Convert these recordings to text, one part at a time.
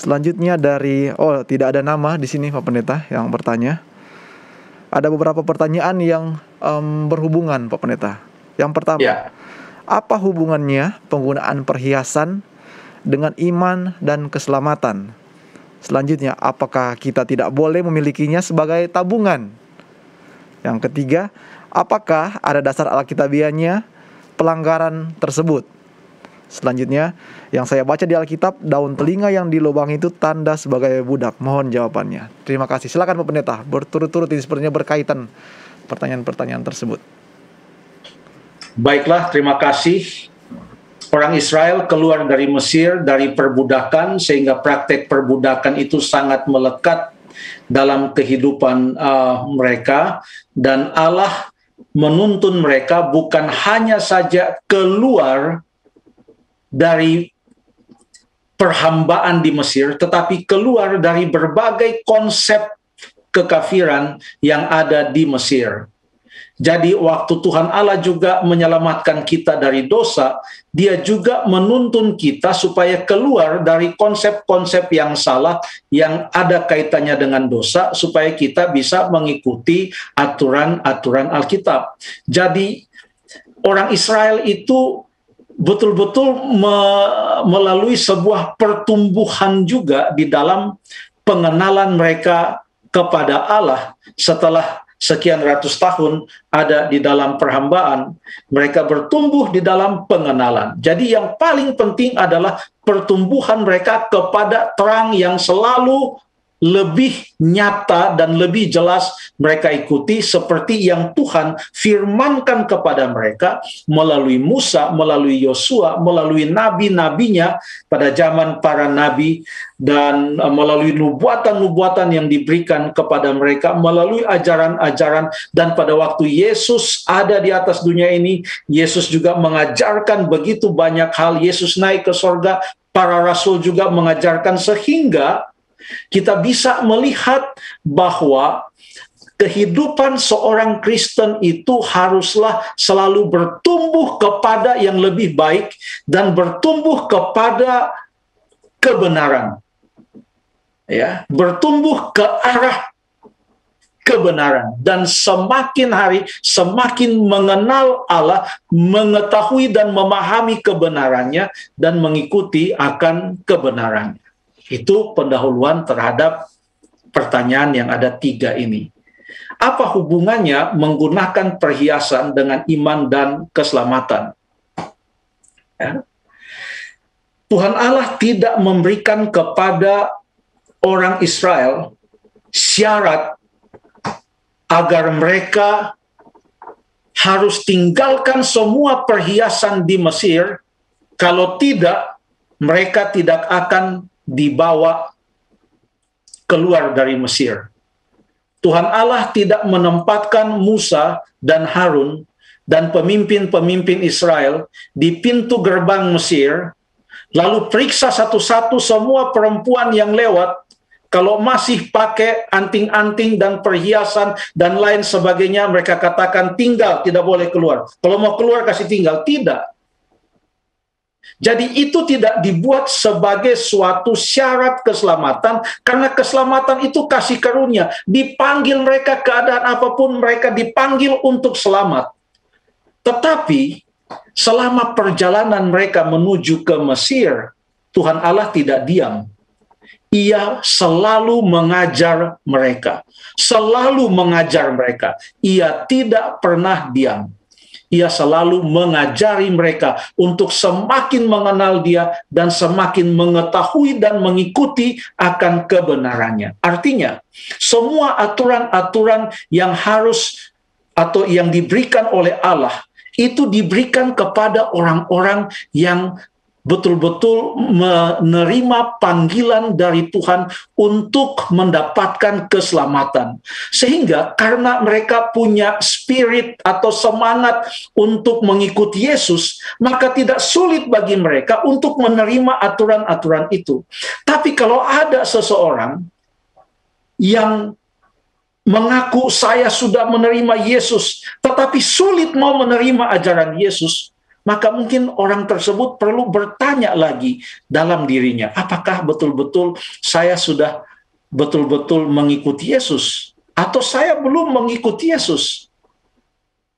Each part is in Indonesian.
Selanjutnya tidak ada nama di sini Pak Pendeta yang bertanya. Ada beberapa pertanyaan yang berhubungan Pak Pendeta. Yang pertama, apa hubungannya penggunaan perhiasan dengan iman dan keselamatan? Selanjutnya, apakah kita tidak boleh memilikinya sebagai tabungan? Yang ketiga, apakah ada dasar alkitabiahnya pelanggaran tersebut? Selanjutnya, yang saya baca di Alkitab, daun telinga yang dilubangi itu tanda sebagai budak. Mohon jawabannya. Terima kasih. Silakan Pak Pendeta. Berturut-turut ini sepertinya berkaitan pertanyaan-pertanyaan tersebut. Baiklah, terima kasih. Orang Israel keluar dari Mesir, dari perbudakan, sehingga praktek perbudakan itu sangat melekat dalam kehidupan mereka. Dan Allah menuntun mereka bukan hanya saja keluar dari perhambaan di Mesir, tetapi keluar dari berbagai konsep kekafiran yang ada di Mesir. Jadi waktu Tuhan Allah juga menyelamatkan kita dari dosa, Dia juga menuntun kita supaya keluar dari konsep-konsep yang salah yang ada kaitannya dengan dosa, supaya kita bisa mengikuti aturan-aturan Alkitab. Jadi orang Israel itu betul-betul melalui sebuah pertumbuhan juga di dalam pengenalan mereka kepada Allah. Setelah sekian ratus tahun ada di dalam perhambaan, mereka bertumbuh di dalam pengenalan. Jadi yang paling penting adalah pertumbuhan mereka kepada terang yang selalu lebih nyata dan lebih jelas mereka ikuti, seperti yang Tuhan firmankan kepada mereka melalui Musa, melalui Yosua, melalui nabi-nabinya pada zaman para nabi, dan melalui nubuatan-nubuatan yang diberikan kepada mereka, melalui ajaran-ajaran. Dan pada waktu Yesus ada di atas dunia ini, Yesus juga mengajarkan begitu banyak hal. Yesus naik ke sorga, para rasul juga mengajarkan, sehingga kita bisa melihat bahwa kehidupan seorang Kristen itu haruslah selalu bertumbuh kepada yang lebih baik dan bertumbuh kepada kebenaran. Ya, bertumbuh ke arah kebenaran, dan semakin hari semakin mengenal Allah, mengetahui dan memahami kebenarannya dan mengikuti akan kebenarannya. Itu pendahuluan terhadap pertanyaan yang ada 3 ini. Apa hubungannya menggunakan perhiasan dengan iman dan keselamatan? Ya. Tuhan Allah tidak memberikan kepada orang Israel syarat agar mereka harus tinggalkan semua perhiasan di Mesir. Kalau tidak, mereka tidak akan dibawa keluar dari Mesir. Tuhan Allah tidak menempatkan Musa dan Harun dan pemimpin-pemimpin Israel di pintu gerbang Mesir, lalu periksa satu-satu semua perempuan yang lewat. Kalau masih pakai anting-anting dan perhiasan dan lain sebagainya, mereka katakan tinggal, tidak boleh keluar. Kalau mau keluar kasih tinggal. Tidak. Jadi itu tidak dibuat sebagai suatu syarat keselamatan, karena keselamatan itu kasih karunia. Dipanggil mereka keadaan apapun, mereka dipanggil untuk selamat. Tetapi selama perjalanan mereka menuju ke Mesir, Tuhan Allah tidak diam. Ia selalu mengajar mereka. Selalu mengajar mereka. Ia tidak pernah diam. Ia selalu mengajari mereka untuk semakin mengenal Dia dan semakin mengetahui dan mengikuti akan kebenarannya. Artinya, semua aturan-aturan yang harus atau yang diberikan oleh Allah itu diberikan kepada orang-orang yang betul-betul menerima panggilan dari Tuhan untuk mendapatkan keselamatan. Sehingga karena mereka punya spirit atau semangat untuk mengikuti Yesus, maka tidak sulit bagi mereka untuk menerima aturan-aturan itu. Tapi kalau ada seseorang yang mengaku saya sudah menerima Yesus, tetapi sulit mau menerima ajaran Yesus, maka mungkin orang tersebut perlu bertanya lagi dalam dirinya, apakah betul-betul saya sudah betul-betul mengikuti Yesus, atau saya belum mengikuti Yesus?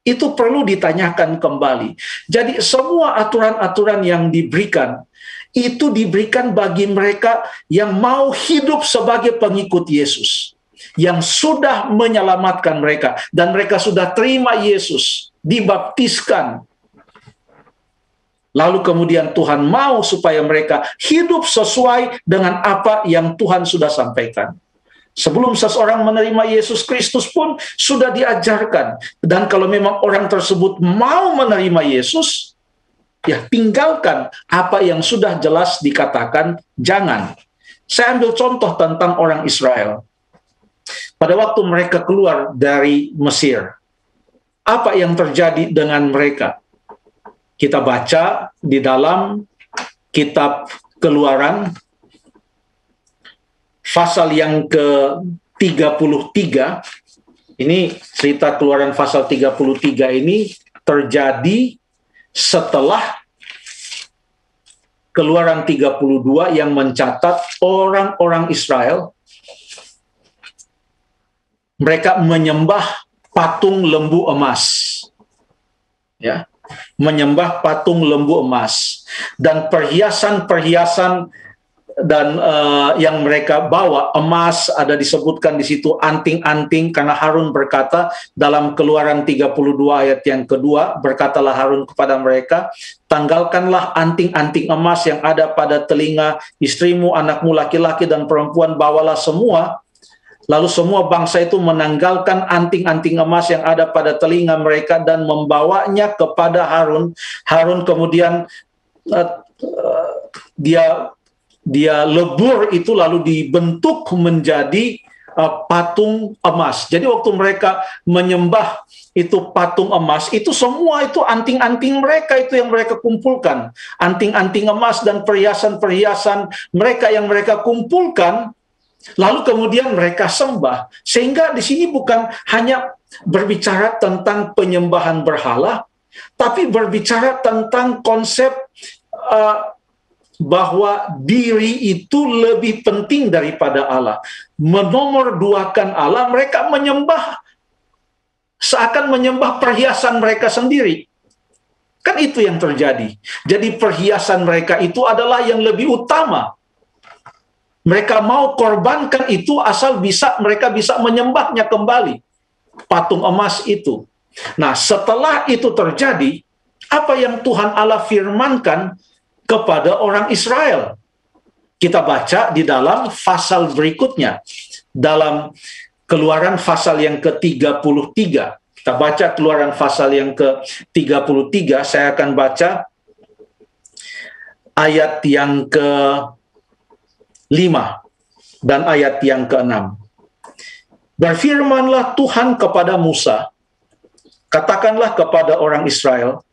Itu perlu ditanyakan kembali. Jadi semua aturan-aturan yang diberikan, itu diberikan bagi mereka yang mau hidup sebagai pengikut Yesus, yang sudah menyelamatkan mereka, dan mereka sudah terima Yesus, dibaptiskan. Lalu kemudian Tuhan mau supaya mereka hidup sesuai dengan apa yang Tuhan sudah sampaikan. Sebelum seseorang menerima Yesus Kristus pun sudah diajarkan. Dan kalau memang orang tersebut mau menerima Yesus, ya tinggalkan apa yang sudah jelas dikatakan jangan. Saya ambil contoh tentang orang Israel. Pada waktu mereka keluar dari Mesir, apa yang terjadi dengan mereka? Kita baca di dalam kitab Keluaran, pasal yang ke-33, ini cerita Keluaran pasal 33 ini terjadi setelah Keluaran 32 yang mencatat orang-orang Israel, mereka menyembah patung lembu emas. Ya, menyembah patung lembu emas. Dan perhiasan-perhiasan dan yang mereka bawa emas, ada disebutkan di situ anting-anting, karena Harun berkata dalam Keluaran 32 ayat yang kedua, berkatalah Harun kepada mereka, tanggalkanlah anting-anting emas yang ada pada telinga istrimu, anakmu laki-laki dan perempuan, bawalah semua. Lalu semua bangsa itu menanggalkan anting-anting emas yang ada pada telinga mereka dan membawanya kepada Harun. Harun kemudian dia lebur itu lalu dibentuk menjadi patung emas. Jadi waktu mereka menyembah itu patung emas, itu semua itu anting-anting mereka itu yang mereka kumpulkan. Anting-anting emas dan perhiasan-perhiasan mereka yang mereka kumpulkan, lalu kemudian mereka sembah. Sehingga di sini bukan hanya berbicara tentang penyembahan berhala, tapi berbicara tentang konsep bahwa diri itu lebih penting daripada Allah. Menomorduakan Allah, mereka menyembah, seakan menyembah perhiasan mereka sendiri. Kan itu yang terjadi. Jadi perhiasan mereka itu adalah yang lebih utama. Mereka mau korbankan itu asal mereka bisa menyembahnya kembali. Patung emas itu. Nah, setelah itu terjadi, apa yang Tuhan Allah firmankan kepada orang Israel? Kita baca di dalam pasal berikutnya, dalam Keluaran pasal yang ke-33. Kita baca Keluaran pasal yang ke-33, saya akan baca ayat yang ke-5 dan ayat yang ke-6. Berfirmanlah Tuhan kepada Musa, katakanlah kepada orang Israel,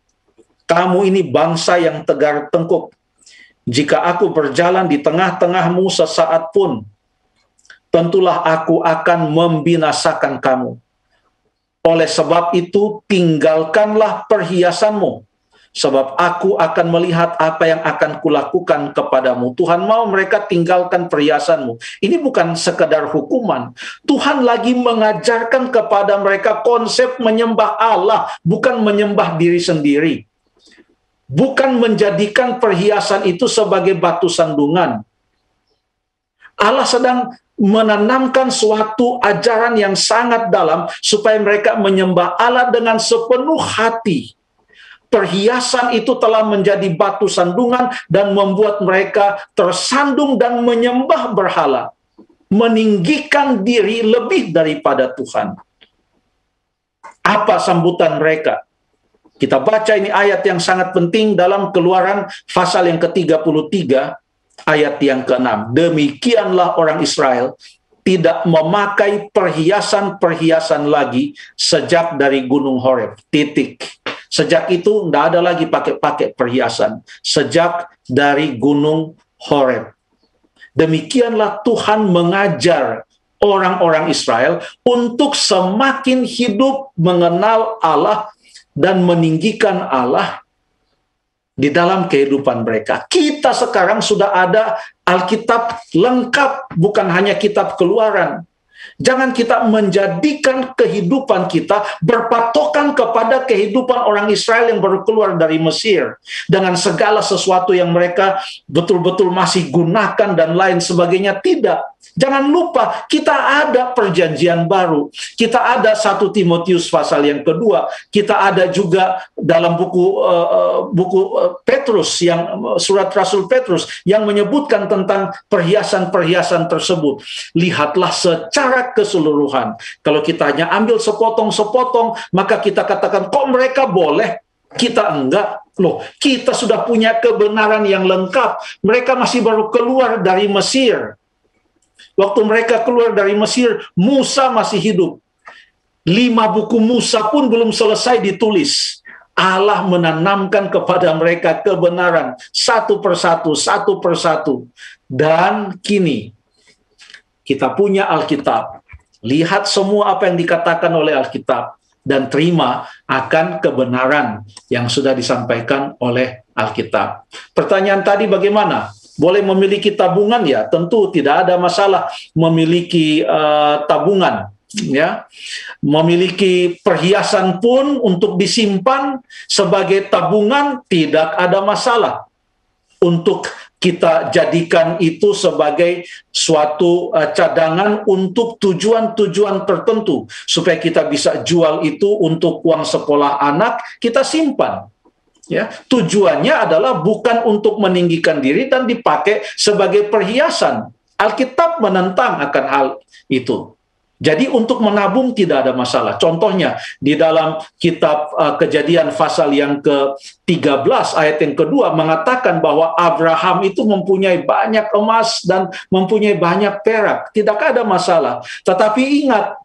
kamu ini bangsa yang tegar tengkuk. Jika aku berjalan di tengah-tengahmu sesaat pun, tentulah aku akan membinasakan kamu. Oleh sebab itu, tinggalkanlah perhiasanmu, sebab aku akan melihat apa yang akan kulakukan kepadamu. Tuhan mau mereka tinggalkan perhiasanmu. Ini bukan sekedar hukuman. Tuhan lagi mengajarkan kepada mereka konsep menyembah Allah, bukan menyembah diri sendiri. Bukan menjadikan perhiasan itu sebagai batu sandungan. Allah sedang menanamkan suatu ajaran yang sangat dalam supaya mereka menyembah Allah dengan sepenuh hati. Perhiasan itu telah menjadi batu sandungan dan membuat mereka tersandung dan menyembah berhala, meninggikan diri lebih daripada Tuhan. Apa sambutan mereka? Kita baca ini ayat yang sangat penting dalam Keluaran pasal yang ke-33 ayat yang ke-6. Demikianlah orang Israel tidak memakai perhiasan-perhiasan lagi sejak dari Gunung Horeb. Titik. Sejak itu tidak ada lagi pakai perhiasan. Sejak dari Gunung Horeb. Demikianlah Tuhan mengajar orang-orang Israel untuk semakin hidup mengenal Allah dan meninggikan Allah di dalam kehidupan mereka. Kita sekarang sudah ada Alkitab lengkap, bukan hanya kitab Keluaran. Jangan kita menjadikan kehidupan kita berpatokan kepada kehidupan orang Israel yang baru keluar dari Mesir, dengan segala sesuatu yang mereka betul-betul masih gunakan dan lain sebagainya. Tidak. Jangan lupa, kita ada perjanjian baru. Kita ada 1 Timotius pasal yang kedua. Kita ada juga dalam buku Petrus, yang surat Rasul Petrus, yang menyebutkan tentang perhiasan-perhiasan tersebut. Lihatlah secara keseluruhan. Kalau kita hanya ambil sepotong-sepotong, maka kita katakan, kok mereka boleh, kita enggak. Loh, kita sudah punya kebenaran yang lengkap. Mereka masih baru keluar dari Mesir. Waktu mereka keluar dari Mesir, Musa masih hidup. 5 buku Musa pun belum selesai ditulis. Allah menanamkan kepada mereka kebenaran satu persatu. Dan kini kita punya Alkitab. Lihat semua apa yang dikatakan oleh Alkitab dan terima akan kebenaran yang sudah disampaikan oleh Alkitab. Pertanyaan tadi bagaimana? Boleh memiliki tabungan? Ya, tentu tidak ada masalah memiliki tabungan. Ya, memiliki perhiasan pun untuk disimpan sebagai tabungan, tidak ada masalah. Untuk kita jadikan itu sebagai suatu cadangan untuk tujuan-tujuan tertentu, supaya kita bisa jual itu untuk uang sekolah anak, kita simpan. Ya, tujuannya adalah bukan untuk meninggikan diri dan dipakai sebagai perhiasan. Alkitab menentang akan hal itu. Jadi untuk menabung tidak ada masalah. Contohnya di dalam kitab Kejadian pasal yang ke-13 ayat yang kedua mengatakan bahwa Abraham itu mempunyai banyak emas dan mempunyai banyak perak. Tidak ada masalah. Tetapi ingat,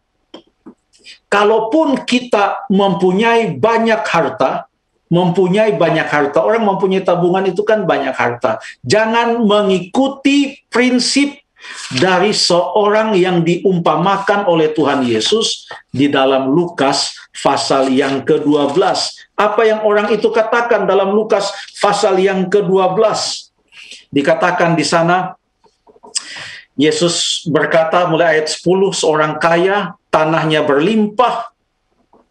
kalaupun kita mempunyai banyak harta, orang mempunyai tabungan itu kan banyak harta. Jangan mengikuti prinsip dari seorang yang diumpamakan oleh Tuhan Yesus di dalam Lukas pasal yang ke-12. Apa yang orang itu katakan dalam Lukas pasal yang ke-12? Dikatakan di sana, Yesus berkata mulai ayat 10, seorang kaya, tanahnya berlimpah,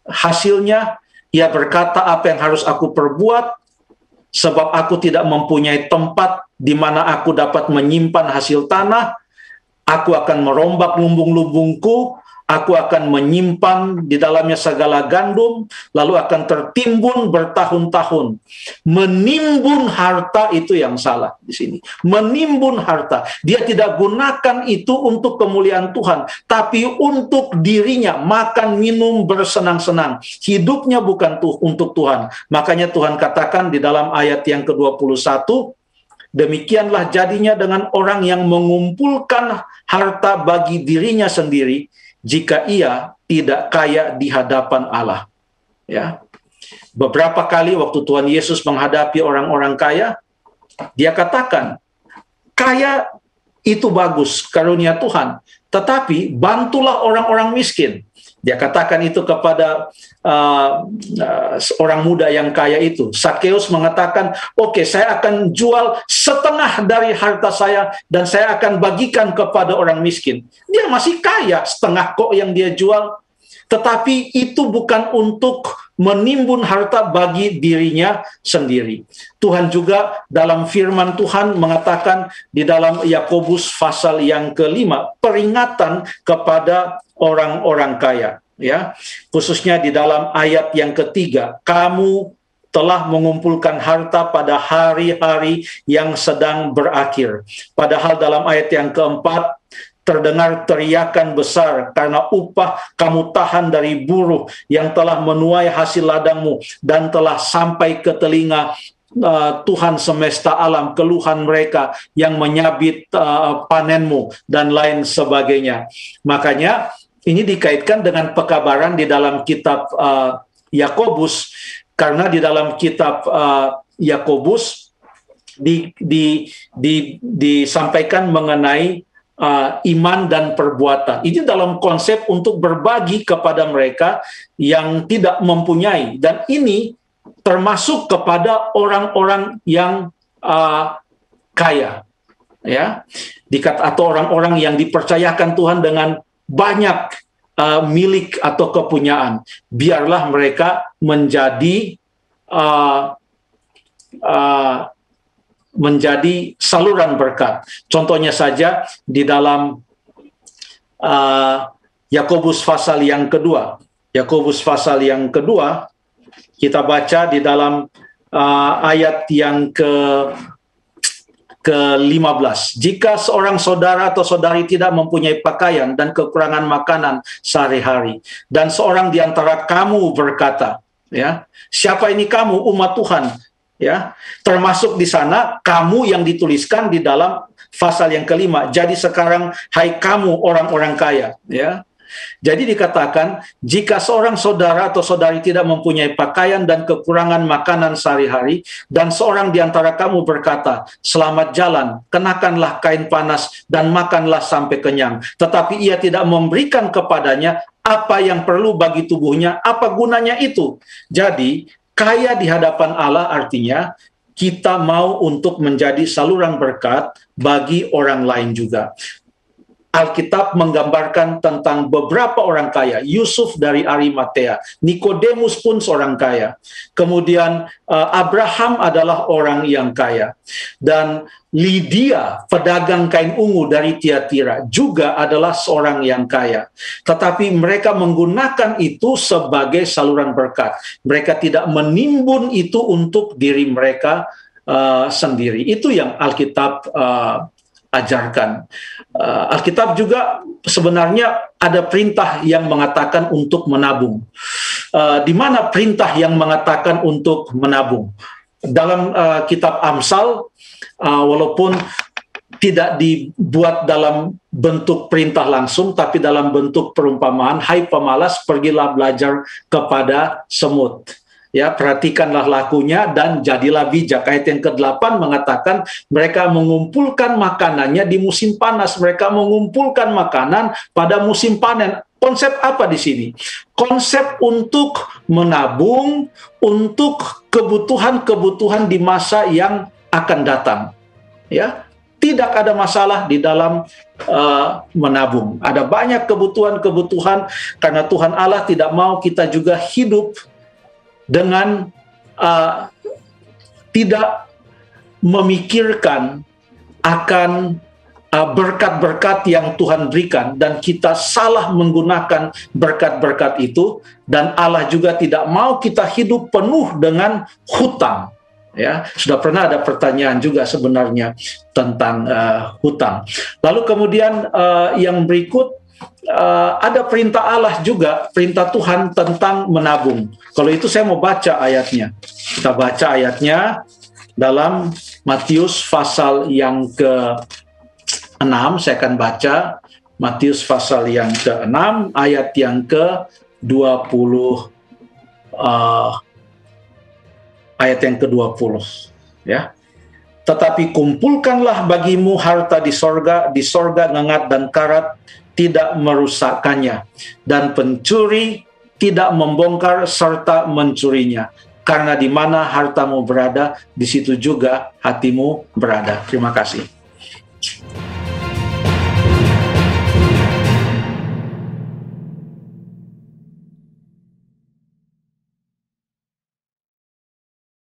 hasilnya ia berkata, apa yang harus aku perbuat? Sebab aku tidak mempunyai tempat di mana aku dapat menyimpan hasil tanah. Aku akan merombak lumbung-lumbungku. Aku akan menyimpan di dalamnya segala gandum, lalu akan tertimbun bertahun-tahun. Menimbun harta itu yang salah di sini. Menimbun harta. Dia tidak gunakan itu untuk kemuliaan Tuhan, tapi untuk dirinya, makan, minum, bersenang-senang. Hidupnya bukan untuk Tuhan. Makanya Tuhan katakan di dalam ayat yang ke-21, demikianlah jadinya dengan orang yang mengumpulkan harta bagi dirinya sendiri, jika ia tidak kaya di hadapan Allah. Ya. Beberapa kali waktu Tuhan Yesus menghadapi orang-orang kaya, dia katakan, kaya itu bagus, karunia Tuhan, tetapi bantulah orang-orang miskin. Dia katakan itu kepada orang muda yang kaya itu. Sakeus mengatakan, oke, saya akan jual setengah dari harta saya dan saya akan bagikan kepada orang miskin. Dia masih kaya, setengah kok yang dia jual. Tetapi itu bukan untuk menimbun harta bagi dirinya sendiri. Tuhan juga dalam firman Tuhan mengatakan di dalam Yakobus pasal yang ke-5, peringatan kepada orang-orang kaya, ya, khususnya di dalam ayat yang ketiga, kamu telah mengumpulkan harta pada hari-hari yang sedang berakhir. Padahal dalam ayat yang keempat terdengar teriakan besar karena upah kamu tahan dari buruh yang telah menuai hasil ladangmu dan telah sampai ke telinga Tuhan semesta alam, keluhan mereka yang menyabit panenmu dan lain sebagainya. Makanya ini dikaitkan dengan pekabaran di dalam kitab Yakobus, karena di dalam kitab Yakobus disampaikan mengenai iman dan perbuatan. Ini dalam konsep untuk berbagi kepada mereka yang tidak mempunyai. Dan ini termasuk kepada orang-orang yang kaya, ya, atau orang-orang yang dipercayakan Tuhan dengan banyak milik atau kepunyaan. Biarlah mereka menjadi saluran berkat. Contohnya saja di dalam Yakobus pasal yang kedua. Yakobus pasal yang kedua, kita baca di dalam ayat yang ke-15. Jika seorang saudara atau saudari tidak mempunyai pakaian dan kekurangan makanan sehari-hari, dan seorang di antara kamu berkata, ya, siapa ini kamu, umat Tuhan, ya, termasuk di sana kamu yang dituliskan di dalam pasal yang kelima. Jadi sekarang, hai kamu orang-orang kaya, ya. Jadi dikatakan, jika seorang saudara atau saudari tidak mempunyai pakaian dan kekurangan makanan sehari-hari, dan seorang di antara kamu berkata, selamat jalan, kenakanlah kain panas, dan makanlah sampai kenyang, tetapi ia tidak memberikan kepadanya apa yang perlu bagi tubuhnya, apa gunanya itu? Jadi, kaya di hadapan Allah artinya, kita mau untuk menjadi saluran berkat bagi orang lain juga. Alkitab menggambarkan tentang beberapa orang kaya. Yusuf dari Arimatea, Nikodemus pun seorang kaya. Kemudian Abraham adalah orang yang kaya. Dan Lydia, pedagang kain ungu dari Tiatira, juga adalah seorang yang kaya. Tetapi mereka menggunakan itu sebagai saluran berkat. Mereka tidak menimbun itu untuk diri mereka sendiri. Itu yang Alkitab ajarkan. Alkitab juga sebenarnya ada perintah yang mengatakan untuk menabung. Di mana perintah yang mengatakan untuk menabung? Dalam kitab Amsal, walaupun tidak dibuat dalam bentuk perintah langsung, tapi dalam bentuk perumpamaan, hai pemalas, pergilah belajar kepada semut. Ya, perhatikanlah lakunya dan jadilah bijak. Ayat yang ke-8 mengatakan mereka mengumpulkan makanannya di musim panas. Mereka mengumpulkan makanan pada musim panen. Konsep apa di sini? Konsep untuk menabung untuk kebutuhan-kebutuhan di masa yang akan datang. Ya, tidak ada masalah di dalam menabung. Ada banyak kebutuhan-kebutuhan karena Tuhan Allah tidak mau kita juga hidup dengan tidak memikirkan akan berkat-berkat yang Tuhan berikan, dan kita salah menggunakan berkat-berkat itu, dan Allah juga tidak mau kita hidup penuh dengan hutang. Ya, sudah pernah ada pertanyaan juga sebenarnya tentang hutang. Lalu kemudian yang berikut, ada perintah Allah juga, perintah Tuhan tentang menabung. Kalau itu saya mau baca ayatnya. Kita baca ayatnya dalam Matius pasal yang ke-6. Saya akan baca Matius pasal yang ke-6 ayat yang ke-20, ayat yang ke-20, ya. Tetapi kumpulkanlah bagimu harta di sorga ngengat dan karat tidak merusakkannya, dan pencuri tidak membongkar serta mencurinya. Karena di mana hartamu berada, di situ juga hatimu berada. Terima kasih.